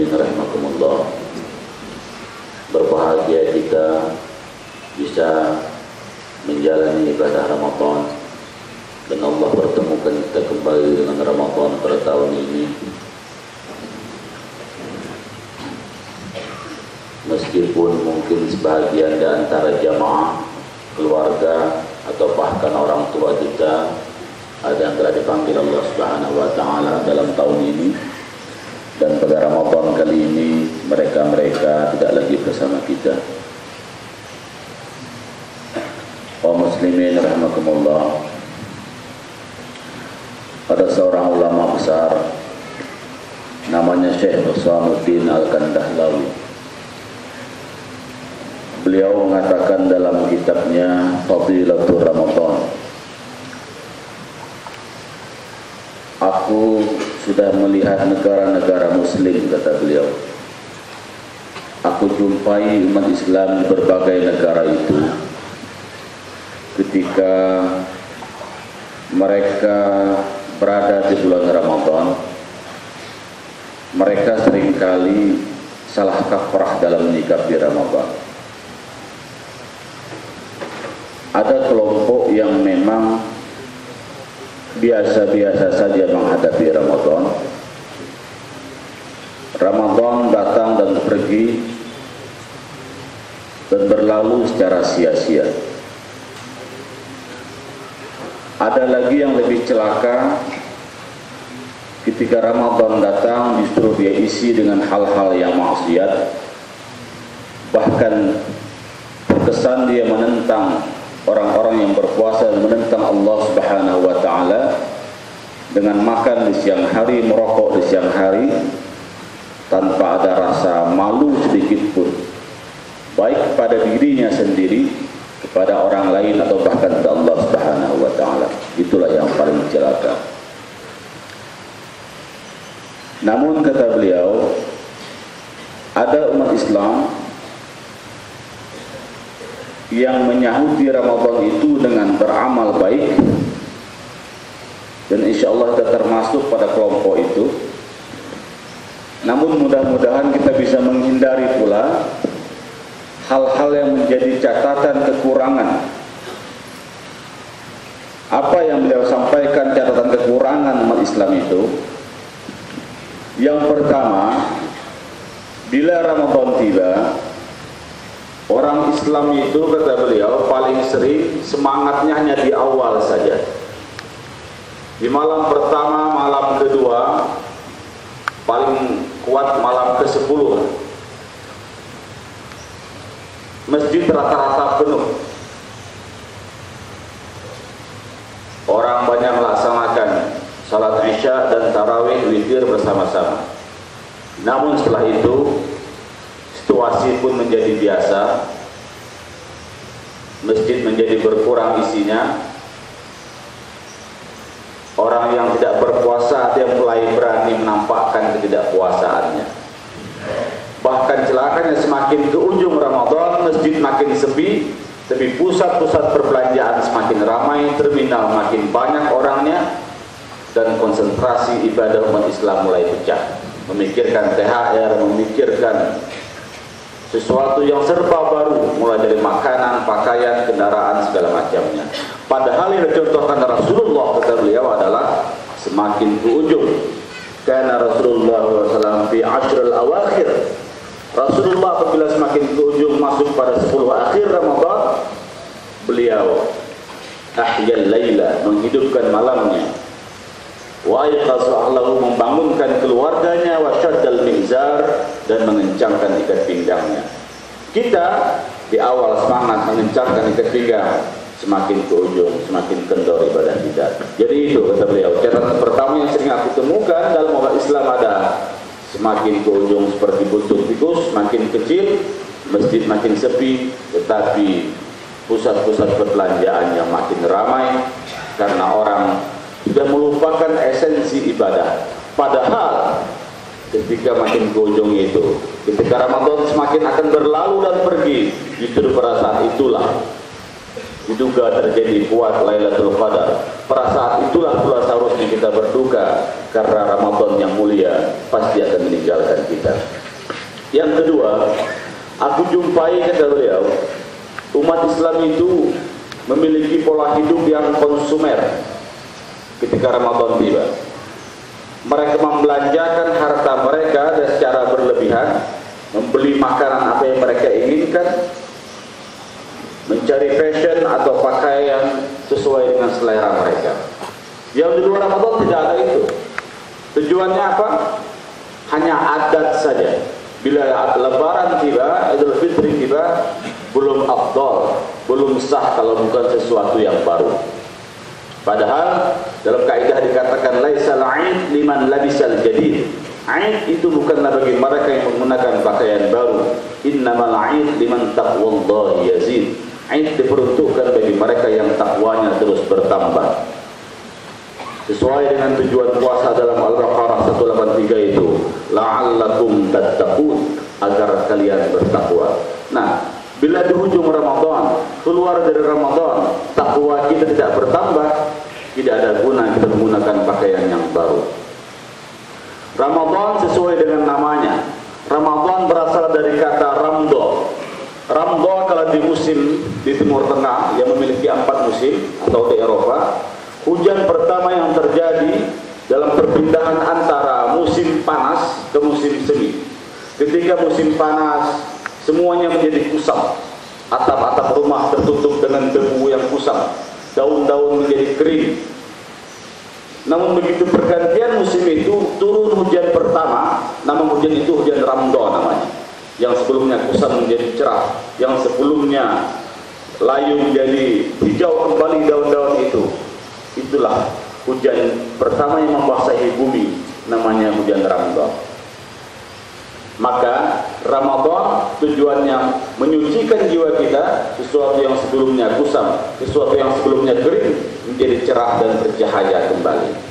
muslimin rahimakumullah. Berbahagia kita bisa menjalani ibadah Ramadan dan Allah pertemukan kita kembali dengan Ramadan pada tahun ini. Meskipun mungkin sebahagian di antara jamaah, keluarga atau bahkan orang tua kita ada yang telah dipanggil Allah Subhanahu wa taala dalam tahun ini, dan pada Ramadan kali ini mereka tidak lagi bersama kita. Kaum muslimin rahimakumullah, ada seorang ulama besar namanya Syekh Usamanuddin Al-Kandahlawi. Beliau mengatakan dalam kitabnya Fadilatul Ramadan, aku sudah melihat negara-negara muslim, kata beliau. Aku jumpai umat Islam di berbagai negara itu. Ketika mereka berada di bulan Ramadan, mereka seringkali salah kaprah dalam menyikapi Ramadan. Ada kelompok yang memang biasa-biasa saja menghadapi Ramadan. Ramadan datang dan pergi dan berlalu secara sia-sia. Ada lagi yang lebih celaka, ketika Ramadan datang justru dia isi dengan hal-hal yang maksiat, bahkan terkesan dia menentang orang-orang yang berpuasa, menentang Allah Subhanahu wa taala dengan makan di siang hari, merokok di siang hari tanpa ada rasa malu sedikit pun, baik kepada dirinya sendiri, kepada orang lain, atau bahkan kepada Allah Subhanahu wa taala. Itulah yang paling celaka. Namun kata beliau, ada umat Islam yang menyahudi Ramadan itu dengan beramal baik, dan insya Allah kita termasuk pada kelompok itu. Namun mudah-mudahan kita bisa menghindari pula hal-hal yang menjadi catatan kekurangan. Apa yang beliau sampaikan catatan kekurangan umat Islam itu? Yang pertama, bila Ramadan tiba, orang Islam itu, kata beliau, paling sering semangatnya hanya di awal saja. Di malam pertama, malam kedua, paling kuat malam ke-10. Masjid rata-rata penuh. Orang banyak melaksanakan salat Isya dan tarawih witir bersama-sama. Namun setelah itu situasi pun menjadi biasa, masjid menjadi berkurang isinya, orang yang tidak berpuasa dia mulai berani menampakkan ketidakpuasaannya. Bahkan celakanya semakin ke ujung Ramadan, masjid makin sepi, tapi pusat-pusat perbelanjaan semakin ramai, terminal makin banyak orangnya, dan konsentrasi ibadah umat Islam mulai pecah. Memikirkan THR, memikirkan sesuatu yang serba baru, mulai dari makanan, pakaian, kendaraan, segala macamnya. Padahal yang dicontohkan Rasulullah, kata beliau, adalah semakin ke ujung. Karena Rasulullah SAW fi ashrul awakhir, Rasulullah apabila semakin ke ujung masuk pada 10 akhir Ramadan, beliau ahyal laila, menghidupkan malamnya, wa ayqasa ahlahu, membangunkan keluarganya, wa syaddal mizar, dan mengencangkan ikat pinggangnya. Kita di awal semangat mengencangkan ikat pinggang, semakin ke ujung semakin kendor ibadah kita. Jadi itu kata beliau, catatan pertama yang sering aku temukan dalam umat Islam ada semakin ke ujung seperti buntut tikus, makin kecil, masjid makin sepi, tetapi pusat-pusat perbelanjaan yang makin ramai karena orang sudah melupakan esensi ibadah. Padahal ketika makin ke ujung itu, ketika Ramadan semakin akan berlalu dan pergi, justru pada saat itulah diduga terjadi kuat Lailatul Qadar. Pada saat itulah pula seharusnya kita berduka, karena Ramadan yang mulia pasti akan meninggalkan kita. Yang kedua, aku jumpai, kata beliau, umat Islam itu memiliki pola hidup yang konsumer ketika Ramadan tiba. Mereka membelanjakan harta mereka dan secara berlebihan, membeli makanan apa yang mereka inginkan, mencari fashion atau pakaian sesuai dengan selera mereka. Yang di luar Ramadan tidak ada itu. Tujuannya apa? Hanya adat saja. Bila Lebaran tiba, Idul Fitri tiba, belum afdal, belum sah kalau bukan sesuatu yang baru. Padahal dalam kaidah dikatakan laisal 'aid liman labisal jadid. 'Aid itu bukanlah bagi mereka yang menggunakan pakaian baru. Innamal 'aid liman taqwallahi yazid. 'Aid diperuntukkan bagi mereka yang takwanya terus bertambah. Sesuai dengan tujuan puasa dalam Al-Baqarah 183 itu, la'allakum tattaqun, agar kalian bertakwa. Nah, bila di ujung Ramadan, keluar dari Ramadan, takwa kita tidak bertambah, tidak ada guna kita menggunakan pakaian yang baru. Ramadan sesuai dengan namanya. Ramadan berasal dari kata ramdo. Ramdo kalau di musim di Timur Tengah yang memiliki 4 musim atau di Eropa, hujan pertama yang terjadi dalam perpindahan antara musim panas ke musim semi. Ketika musim panas, semuanya menjadi kusam. Atap-atap rumah tertutup dengan debu yang kusam. Daun-daun menjadi kering. Namun begitu pergantian musim itu, turun hujan pertama, nama hujan itu hujan ramdo namanya. Yang sebelumnya kusam menjadi cerah, yang sebelumnya layu menjadi hijau kembali daun-daun itu. Itulah hujan pertama yang membasahi bumi, namanya hujan Ramadan. Maka Ramadan tujuannya menyucikan jiwa kita, sesuatu yang sebelumnya kusam, sesuatu yang sebelumnya kering menjadi cerah dan bercahaya kembali.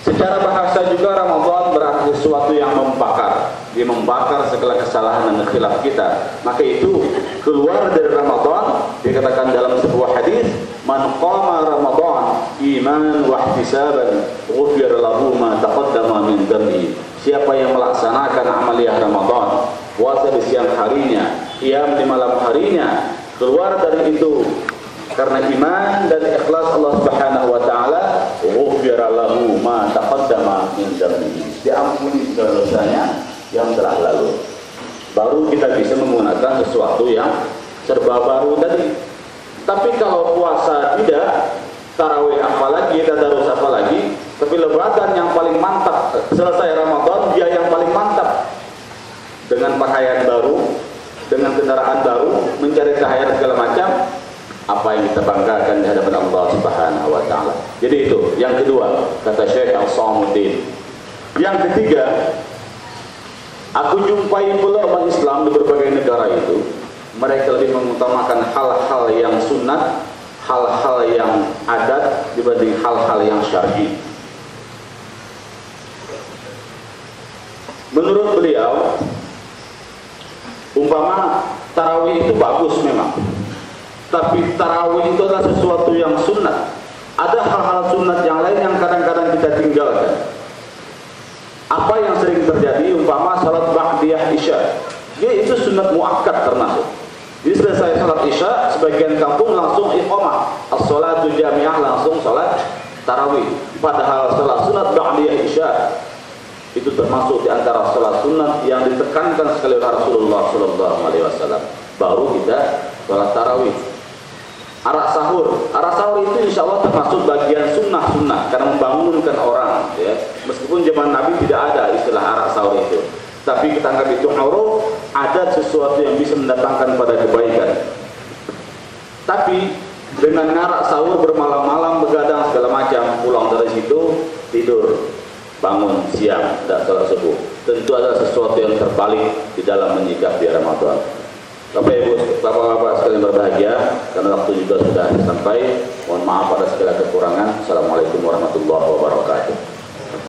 Secara bahasa juga Ramadan berarti sesuatu yang membakar. Dia membakar segala kesalahan dan khilaf kita. Maka itu keluar dari Ramadan dikatakan dalam sebuah hadis, man qama Ramadan iman wa ihtisaban ghufira lahu ma taqaddama min dhanbi. Siapa yang melaksanakan amaliyah Ramadan, puasa di siang harinya, qiyam di malam harinya, keluar dari itu karena iman dan ikhlas Allah Subhanahu wa taala, ghufira lahu ma taqaddama min dhanbi. Diampuni segala dosanya yang telah lalu. Baru kita bisa menggunakan sesuatu yang serba baru tadi. Tapi kalau puasa tidak, tarawih apalagi, tadarus apalagi, tapi lebaran yang paling mantap, selesai Ramadan dia yang paling mantap. Dengan pakaian baru, dengan kendaraan baru, mencari cahaya segala macam, apa yang kita banggakan di hadapan Allah Subhanahu wa taala. Jadi itu, yang kedua, kata Syekh Al-Samuddin. Yang ketiga, aku jumpai pula umat Islam di berbagai negara itu, mereka lebih mengutamakan hal-hal yang sunnah, hal-hal yang adat dibanding hal-hal yang syar'i. Menurut beliau, umpama tarawih itu bagus memang, tapi tarawih itu adalah sesuatu yang sunnah. Ada hal-hal sunnah yang lain yang kadang-kadang kita tinggalkan. Apa yang sering terjadi, umpama salat ba'diyah isya, dia itu sunat muakkad termasuk. Jadi selesai salat isya, sebagian kampung langsung iqamah, as-salatu jami'ah, langsung salat tarawih. Padahal salat sunat ba'diyah isya itu termasuk di antara salat sunat yang ditekankan sekali oleh Rasulullah SAW. Baru kita salat tarawih. Arak sahur itu insya Allah termasuk bagian sunnah karena membangunkan orang, ya. Meskipun zaman Nabi tidak ada istilah arak sahur itu, tapi kita anggap itu uruf, ada sesuatu yang bisa mendatangkan pada kebaikan. Tapi dengan ngarak sahur bermalam-malam begadang segala macam, pulang dari situ tidur, bangun siang, tidak salat subuh, tentu ada sesuatu yang terbalik di dalam menyikapi Ramadan. Bapak Ibu, Bapak-bapak sekalian berbahagia, karena waktu juga sudah sampai. Mohon maaf pada segala kekurangan. Assalamualaikum warahmatullahi wabarakatuh.